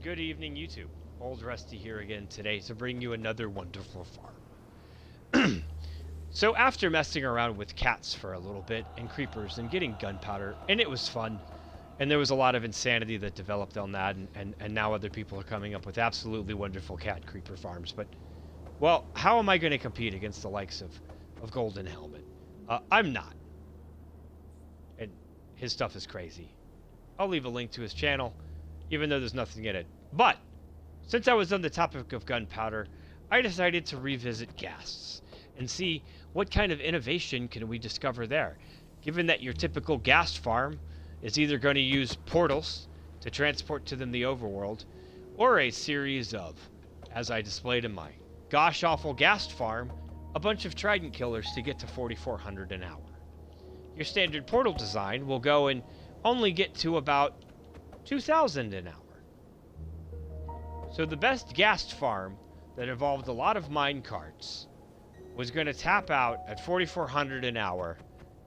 Good evening, YouTube. Old Rusty here again today to bring you another wonderful farm. So after messing around with cats for a little bit, and creepers, and getting gunpowder, and it was fun, and there was a lot of insanity that developed on that, and now other people are coming up with absolutely wonderful cat creeper farms, but, well, how am I going to compete against the likes of Golden Helmet? I'm not. And his stuff is crazy. I'll leave a link to his channel, even though there's nothing in it. But, since I was on the topic of gunpowder, I decided to revisit Ghasts and see what kind of innovation can we discover there, given that your typical Ghast farm is either going to use portals to transport to them the overworld, or a series of, as I displayed in my gosh awful Ghast farm, a bunch of trident killers to get to 4,400 an hour. Your standard portal design will go and only get to about 2,000 an hour. So the best Ghast farm that involved a lot of minecarts was going to tap out at 4,400 an hour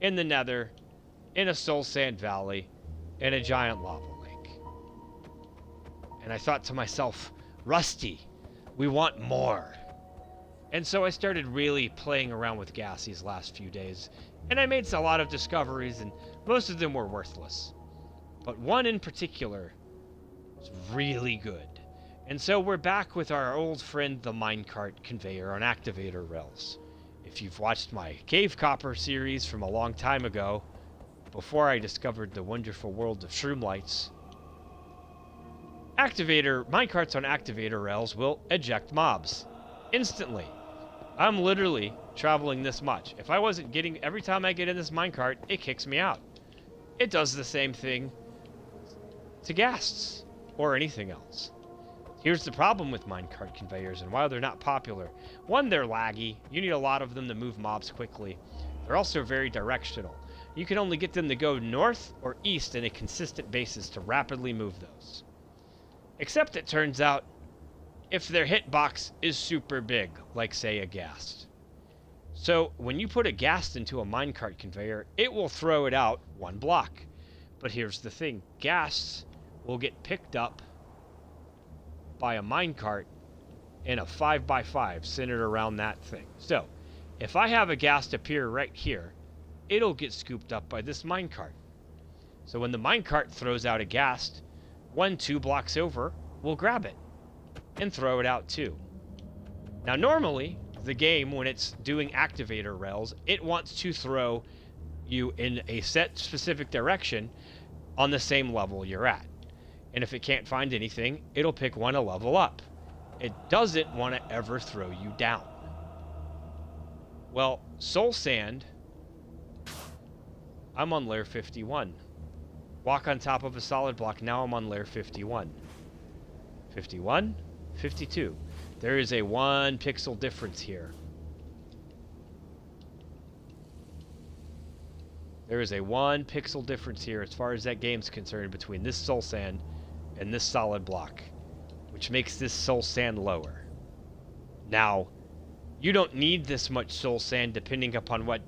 in the Nether, in a soul sand valley, in a giant lava lake. And I thought to myself, Rusty, we want more. And so I started really playing around with Ghast these last few days, and I made a lot of discoveries, and most of them were worthless. But one in particular was really good. And so we're back with our old friend the Minecart conveyor on activator rails. If you've watched my Cave Copper series from a long time ago, before I discovered the wonderful world of shroomlights, minecarts on activator rails will eject mobs instantly. I'm literally traveling this much. If I wasn't getting, every time I get in this minecart, it kicks me out. It does the same thing to Ghasts or anything else. Here's the problem with minecart conveyors and why they're not popular. One, they're laggy. You need a lot of them to move mobs quickly. They're also very directional. You can only get them to go north or east on a consistent basis to rapidly move those. Except it turns out, if their hitbox is super big, like say a Ghast. So when you put a Ghast into a minecart conveyor, it will throw it out one block. But here's the thing, Ghasts will get picked up by a minecart in a 5x5 centered around that thing. So, if I have a Ghast appear right here, it'll get scooped up by this minecart. So when the minecart throws out a Ghast, 1-2 blocks over will grab it and throw it out too. Now normally, the game, when it's doing activator rails, it wants to throw you in a set specific direction on the same level you're at. And if it can't find anything, it'll pick one a level up. It doesn't want to ever throw you down. Well, soul sand, I'm on layer 51. Walk on top of a solid block, now I'm on layer 51. 51, 52. There is a 1 pixel difference here. There is a 1 pixel difference here as far as that game's concerned between this soul sand and this solid block, which makes this soul sand lower. Now, you don't need this much soul sand depending upon what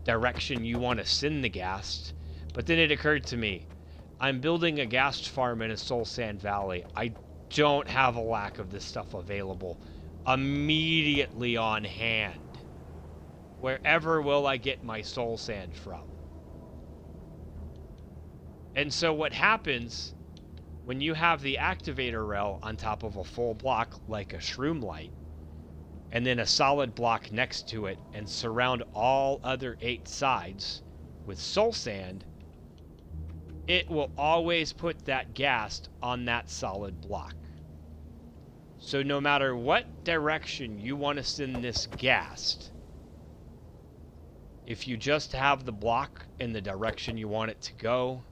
direction you want to send the Ghast, but then it occurred to me, I'm building a Ghast farm in a soul sand valley. I don't have a lack of this stuff available immediately on hand. Wherever will I get my soul sand from? And so what happens when you have the activator rail on top of a full block like a shroomlight, and then a solid block next to it, and surround all other 8 sides with soul sand, it will always put that Ghast on that solid block. So no matter what direction you want to send this Ghast, if you just have the block in the direction you want it to go,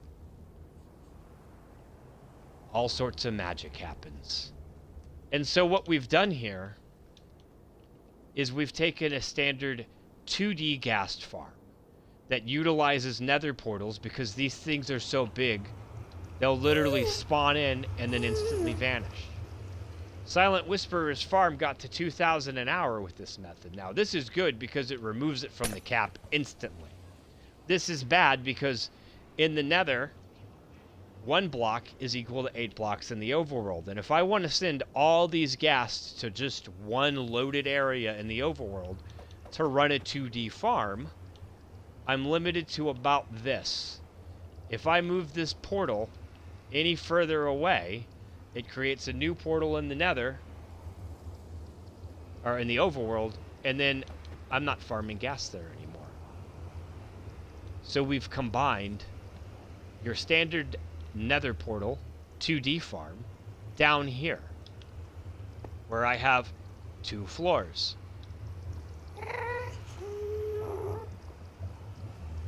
all sorts of magic happens. And so what we've done here is we've taken a standard 2D Ghast farm that utilizes nether portals because these things are so big, they'll literally spawn in and then instantly vanish. Silent Whisperer's farm got to 2,000 an hour with this method. Now, this is good because it removes it from the cap instantly. This is bad because in the nether, 1 block is equal to 8 blocks in the overworld. And if I want to send all these ghasts to just one loaded area in the overworld to run a 2D farm, I'm limited to about this. If I move this portal any further away, it creates a new portal in the nether, or in the overworld, and then I'm not farming gas there anymore. So we've combined your standard nether portal 2D farm down here, where I have 2 floors.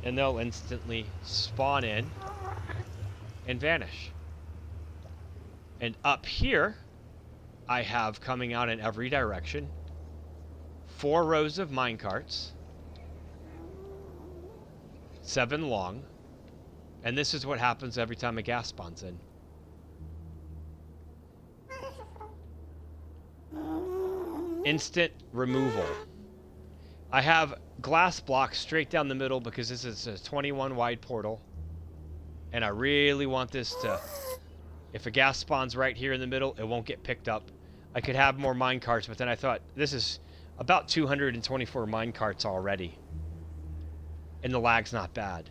And they'll instantly spawn in and vanish. And up here, I have, coming out in every direction, 4 rows of minecarts, 7 long, and this is what happens every time a gas spawns in. Instant removal. I have glass blocks straight down the middle because this is a 21 wide portal, and I really want this to, if a gas spawns right here in the middle, it won't get picked up. I could have more minecarts, but then I thought, this is about 224 minecarts already, and the lag's not bad.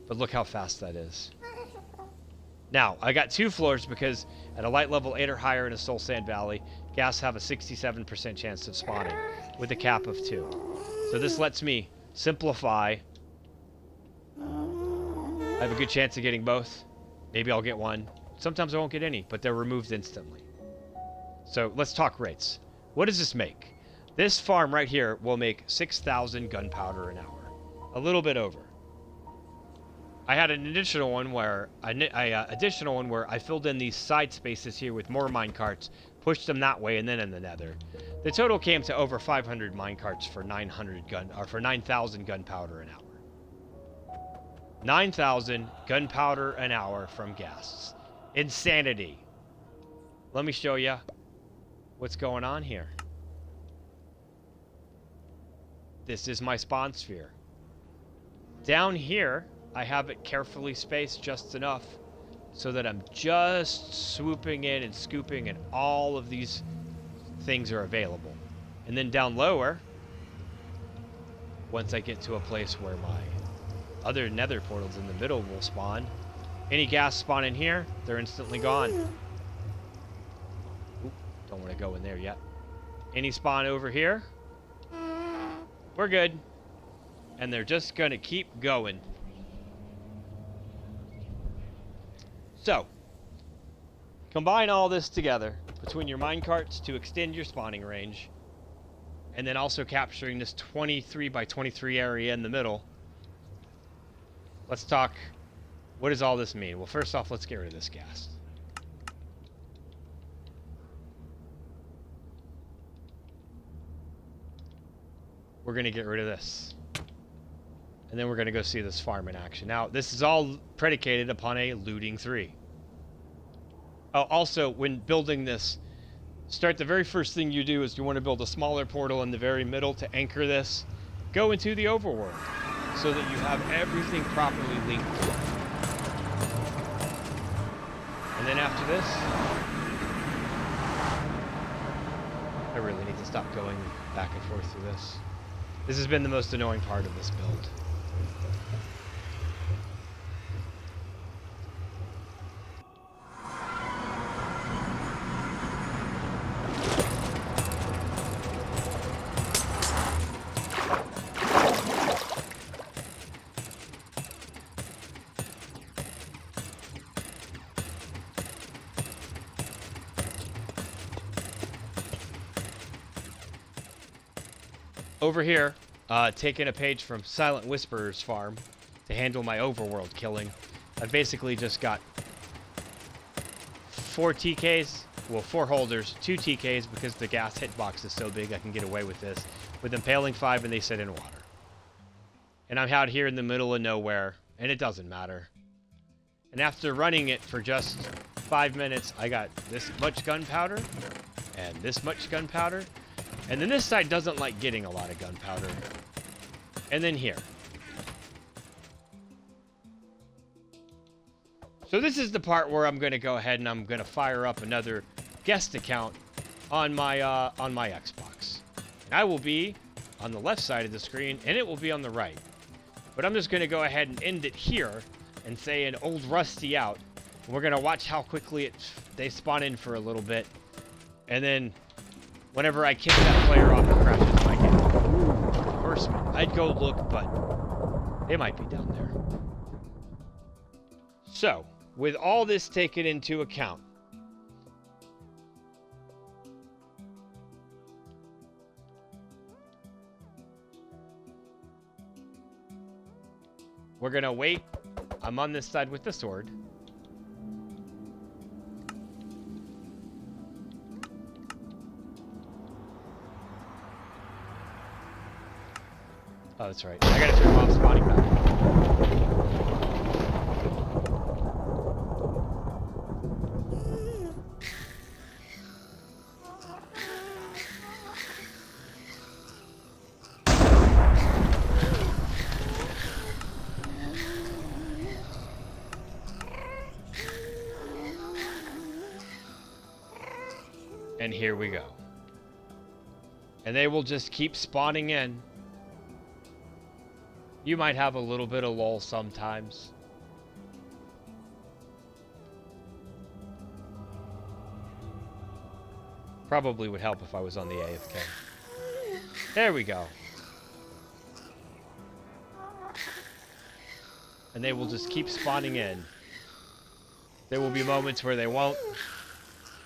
But look how fast that is. Now, I got 2 floors because at a light level 8 or higher in a Soul Sand Valley, gas have a 67% chance of spawning with a cap of 2. So this lets me simplify. I have a good chance of getting both. Maybe I'll get one. Sometimes I won't get any, but they're removed instantly. So let's talk rates. What does this make? This farm right here will make 6,000 gunpowder an hour. A little bit over. I had an additional one where I filled in these side spaces here with more minecarts, pushed them that way, and then in the nether. The total came to over 500 minecarts for 9,000 gunpowder an hour. 9,000 gunpowder an hour from ghasts. Insanity. Let me show you what's going on here. This is my spawn sphere. Down here, I have it carefully spaced just enough so that I'm just swooping in and scooping, and all of these things are available. And then down lower, once I get to a place where my other nether portals in the middle will spawn, any gas spawn in here, they're instantly gone. Oop, don't want to go in there yet. Any spawn over here, we're good. And they're just gonna keep going. So, combine all this together between your minecarts to extend your spawning range, and then also capturing this 23 by 23 area in the middle. Let's talk, what does all this mean? Well, first off, let's get rid of this gas. We're going to get rid of this. And then we're going to go see this farm in action. Now, this is all predicated upon a looting 3. Oh, also, when building this, the very first thing you do is you want to build a smaller portal in the very middle to anchor this. Go into the overworld so that you have everything properly linked to it. And then after this, I really need to stop going back and forth through this. This has been the most annoying part of this build. Over here, taking a page from Silent Whisperer's farm to handle my overworld killing. I've basically just got 4 TKs, well, 4 holders, 2 TKs because the gas hitbox is so big I can get away with this, with impaling 5 and they sit in water. And I'm out here in the middle of nowhere, and it doesn't matter. And after running it for just 5 minutes, I got this much gunpowder, and this much gunpowder. And then this side doesn't like getting a lot of gunpowder. And then here. So this is the part where I'm going to go ahead and I'm going to fire up another guest account on my Xbox. And I will be on the left side of the screen, and it will be on the right. But I'm just going to go ahead and end it here and say an old rusty out. And we're going to watch how quickly they spawn in for a little bit. And then whenever I kick that player off, it crashes my game. Horseman. I'd go look, but they might be down there. So, with all this taken into account, we're going to wait. I'm on this side with the sword. Oh, that's right. I gotta turn mob spawning back. And here we go. And they will just keep spawning in. You might have a little bit of lull sometimes. Probably would help if I was on the AFK. There we go. And they will just keep spawning in. There will be moments where they won't.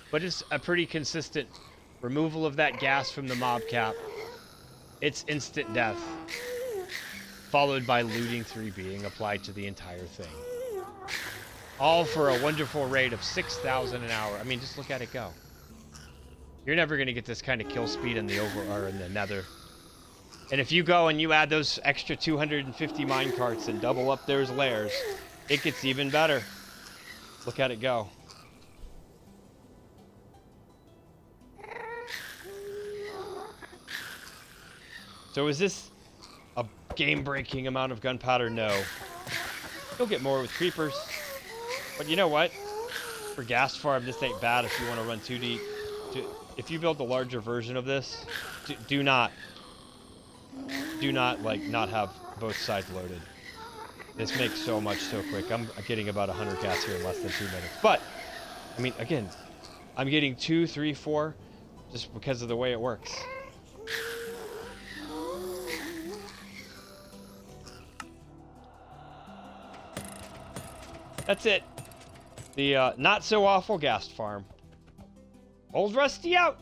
But it's a pretty consistent removal of that gas from the mob cap. It's instant death, followed by looting 3 being applied to the entire thing. All for a wonderful rate of 6,000 an hour. I mean, just look at it go. You're never going to get this kind of kill speed in the in the nether. And if you go and you add those extra 250 minecarts and double up those layers, it gets even better. Look at it go. So is this a game-breaking amount of gunpowder? No. You'll get more with creepers. But you know what? For Ghast farm, this ain't bad if you want to run 2D. If you build a larger version of this, do not like not have both sides loaded. This makes so much so quick. I'm getting about 100 gas here in less than 2 minutes. But I mean, again, I'm getting 2, 3, 4 just because of the way it works. That's it. The not so awful Ghast farm. Old Rusty out!